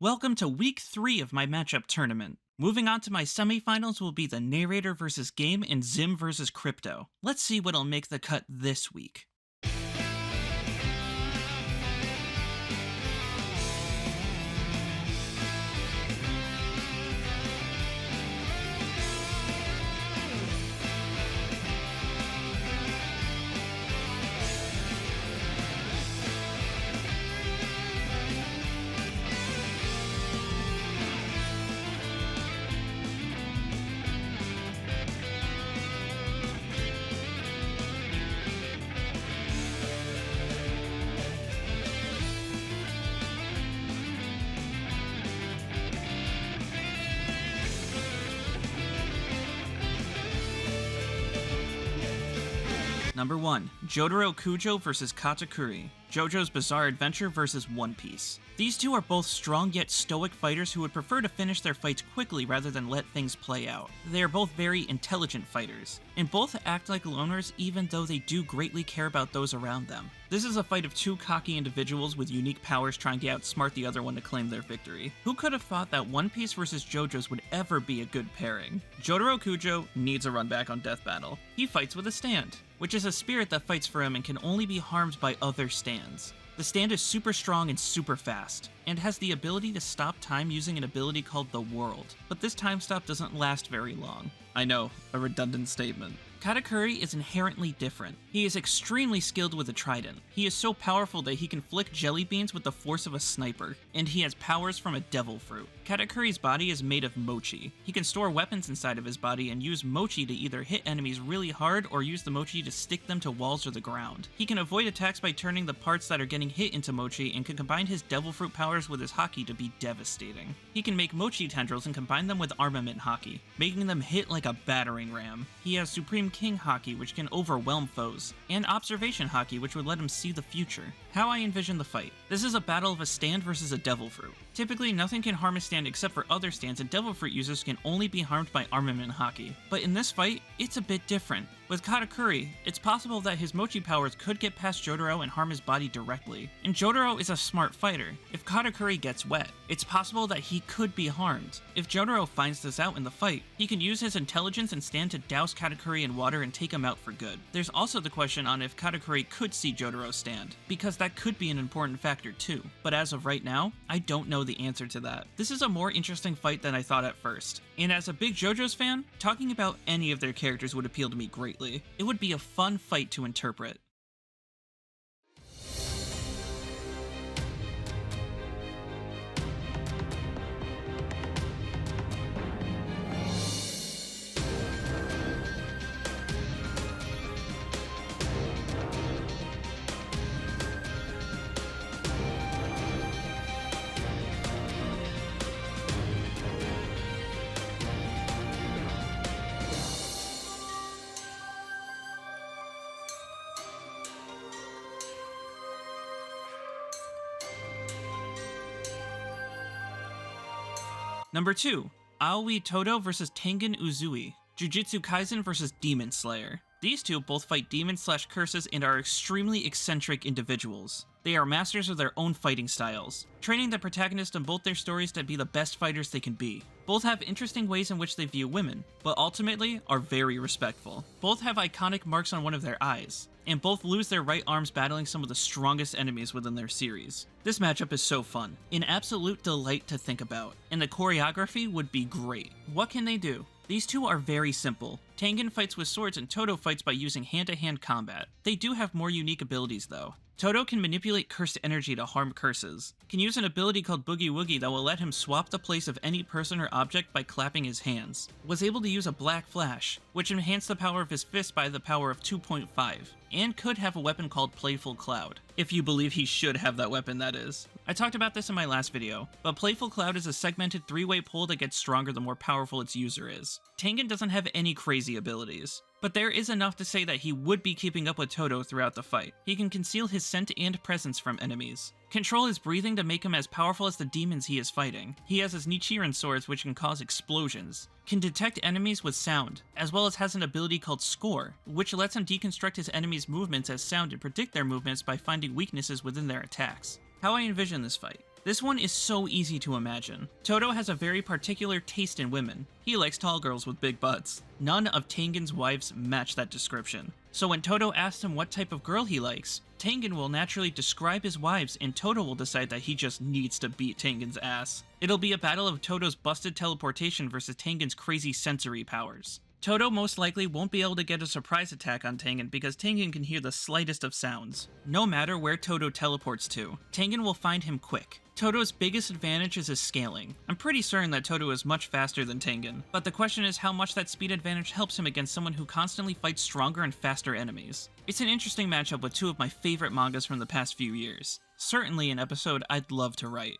Welcome to week 3 of my matchup tournament. Moving on to my semifinals will be the narrator versus game and Zim versus Crypto. Let's see what'll make the cut this week. Number 1. Jotaro Kujo vs Katakuri. JoJo's Bizarre Adventure vs One Piece. These two are both strong yet stoic fighters who would prefer to finish their fights quickly rather than let things play out. They are both very intelligent fighters, and both act like loners even though they do greatly care about those around them. This is a fight of two cocky individuals with unique powers trying to outsmart the other one to claim their victory. Who could have thought that One Piece vs JoJo's would ever be a good pairing? Jotaro Kujo needs a run back on Death Battle. He fights with a stand, which is a spirit that fights for him and can only be harmed by other stands. The stand is super strong and super fast, and has the ability to stop time using an ability called the World, but this time stop doesn't last very long. I know, a redundant statement. Katakuri is inherently different. He is extremely skilled with a trident. He is so powerful that he can flick jelly beans with the force of a sniper, and he has powers from a devil fruit. Katakuri's body is made of mochi. He can store weapons inside of his body and use mochi to either hit enemies really hard or use the mochi to stick them to walls or the ground. He can avoid attacks by turning the parts that are getting hit into mochi and can combine his devil fruit powers with his haki to be devastating. He can make mochi tendrils and combine them with armament haki, making them hit like a battering ram. He has Supreme King haki, which can overwhelm foes, and observation haki, which would let him see the future. How I envision the fight. This is a battle of a stand versus a devil fruit. Typically, nothing can harm a stand except for other stands, and devil fruit users can only be harmed by armament haki. But in this fight, it's a bit different. With Katakuri, it's possible that his mochi powers could get past Jotaro and harm his body directly. And Jotaro is a smart fighter. If Katakuri gets wet, it's possible that he could be harmed. If Jotaro finds this out in the fight, he can use his intelligence and stand to douse Katakuri in water and take him out for good. There's also the question on if Katakuri could see Jotaro stand, because that could be an important factor too. But as of right now, I don't know the answer to that. This is a more interesting fight than I thought at first. And as a big JoJo's fan, talking about any of their characters would appeal to me greatly. It would be a fun fight to interpret. Number 2. Aoi Todo vs Tengen Uzui. Jujutsu Kaisen vs Demon Slayer. These two both fight demons/curses and are extremely eccentric individuals. They are masters of their own fighting styles, training the protagonist in both their stories to be the best fighters they can be. Both have interesting ways in which they view women, but ultimately are very respectful. Both have iconic marks on one of their eyes, and both lose their right arms battling some of the strongest enemies within their series. This matchup is so fun, an absolute delight to think about, and the choreography would be great. What can they do? These two are very simple. Tengen fights with swords and Todo fights by using hand-to-hand combat. They do have more unique abilities though. Todo can manipulate cursed energy to harm curses, can use an ability called Boogie Woogie that will let him swap the place of any person or object by clapping his hands, was able to use a Black Flash, which enhanced the power of his fist by the power of 2.5, and could have a weapon called Playful Cloud. If you believe he should have that weapon, that is. I talked about this in my last video, but Playful Cloud is a segmented 3-way pole that gets stronger the more powerful its user is. Tengen doesn't have any crazy abilities, but there is enough to say that he would be keeping up with Todo throughout the fight. He can conceal his scent and presence from enemies, control his breathing to make him as powerful as the demons he is fighting. He has his Nichiren swords which can cause explosions, can detect enemies with sound, as well as has an ability called Score, which lets him deconstruct his enemies' movements as sound and predict their movements by finding weaknesses within their attacks. How I envision this fight. This one is so easy to imagine. Todo has a very particular taste in women. He likes tall girls with big butts. None of Tengen's wives match that description. So when Todo asks him what type of girl he likes, Tengen will naturally describe his wives and Todo will decide that he just needs to beat Tengen's ass. It'll be a battle of Todo's busted teleportation versus Tengen's crazy sensory powers. Todo most likely won't be able to get a surprise attack on Tengen because Tengen can hear the slightest of sounds. No matter where Todo teleports to, Tengen will find him quick. Todo's biggest advantage is his scaling. I'm pretty certain that Todo is much faster than Tengen, but the question is how much that speed advantage helps him against someone who constantly fights stronger and faster enemies. It's an interesting matchup with two of my favorite mangas from the past few years. Certainly an episode I'd love to write.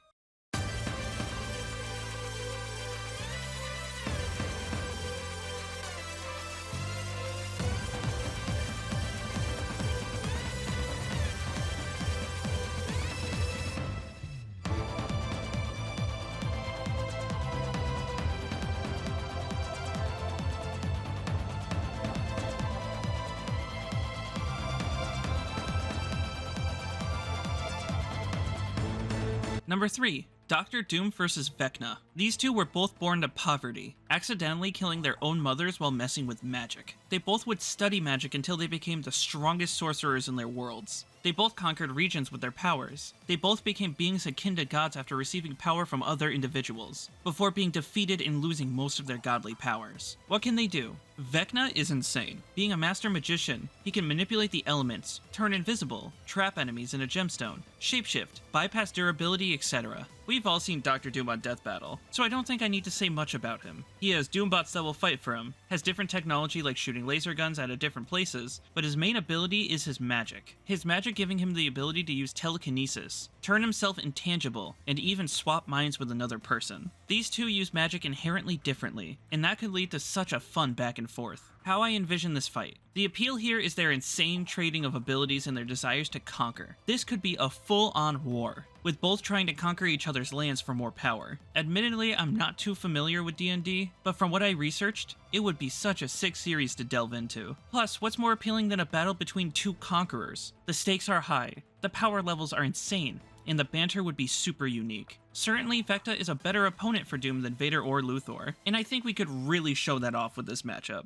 Number 3. Dr. Doom vs. Vecna. These two were both born to poverty, accidentally killing their own mothers while messing with magic. They both would study magic until they became the strongest sorcerers in their worlds. They both conquered regions with their powers. They both became beings akin to gods after receiving power from other individuals, before being defeated and losing most of their godly powers. What can they do? Vecna is insane. Being a master magician, he can manipulate the elements, turn invisible, trap enemies in a gemstone, shapeshift, bypass durability, etc. We've all seen Dr. Doom on Death Battle, so I don't think I need to say much about him. He has Doombots that will fight for him, has different technology like shooting laser guns out of different places, but his main ability is his magic. His magic giving him the ability to use telekinesis, turn himself intangible, and even swap minds with another person. These two use magic inherently differently, and that could lead to such a fun back and forth. How I envision this fight. The appeal here is their insane trading of abilities and their desires to conquer. This could be a full-on war, with both trying to conquer each other's lands for more power. Admittedly, I'm not too familiar with D&D, but from what I researched, it would be such a sick series to delve into. Plus, what's more appealing than a battle between two conquerors? The stakes are high, the power levels are insane, and the banter would be super unique. Certainly, Vecna is a better opponent for Doom than Vader or Luthor, and I think we could really show that off with this matchup.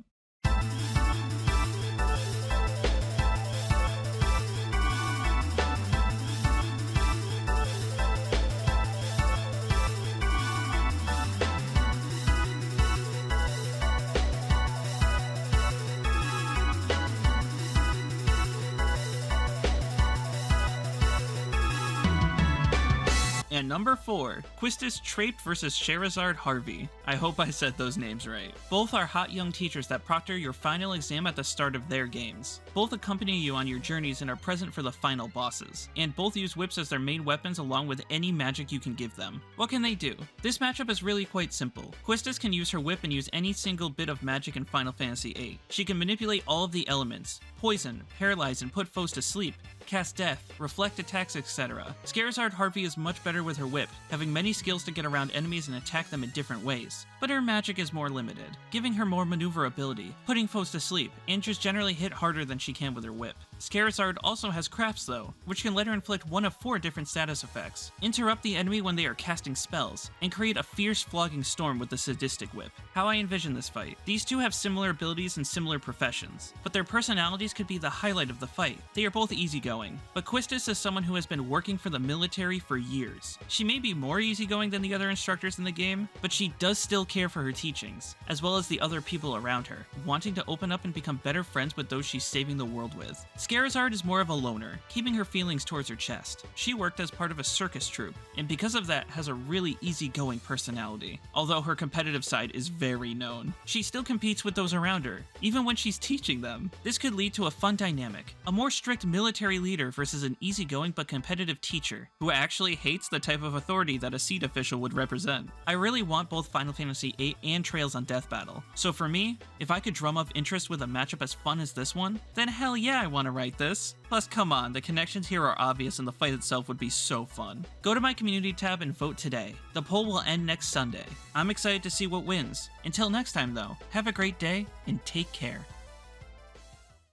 And number 4, Quistis Trape vs. Scherazard Harvey. I hope I said those names right. Both are hot young teachers that proctor your final exam at the start of their games. Both accompany you on your journeys and are present for the final bosses. And both use whips as their main weapons along with any magic you can give them. What can they do? This matchup is really quite simple. Quistis can use her whip and use any single bit of magic in Final Fantasy VIII. She can manipulate all of the elements, poison, paralyze, and put foes to sleep, cast death, reflect attacks, etc. Scherazard Harvey is much better with her whip, having many skills to get around enemies and attack them in different ways, but her magic is more limited, giving her more maneuverability, putting foes to sleep, and just generally hit harder than she can with her whip. Scherazard also has crafts though, which can let her inflict one of 4 different status effects, interrupt the enemy when they are casting spells, and create a fierce flogging storm with the sadistic whip. How I envision this fight. These two have similar abilities and similar professions, but their personalities could be the highlight of the fight. They are both easygoing, but Quistis is someone who has been working for the military for years. She may be more easygoing than the other instructors in the game, but she does still care for her teachings, as well as the other people around her, wanting to open up and become better friends with those she's saving the world with. Scherazard is more of a loner, keeping her feelings towards her chest. She worked as part of a circus troupe, and because of that has a really easygoing personality, although her competitive side is very known. She still competes with those around her, even when she's teaching them. This could lead to a fun dynamic, a more strict military leader versus an easygoing but competitive teacher, who actually hates the type of authority that a seat official would represent. I really want both Final Fantasy VIII and Trails on Death Battle, so for me, if I could drum up interest with a matchup as fun as this one, then hell yeah I want to write this. Plus come on, the connections here are obvious and the fight itself would be so fun. Go to my community tab and vote today. The poll will end next Sunday. I'm excited to see what wins. Until next time though, have a great day and take care.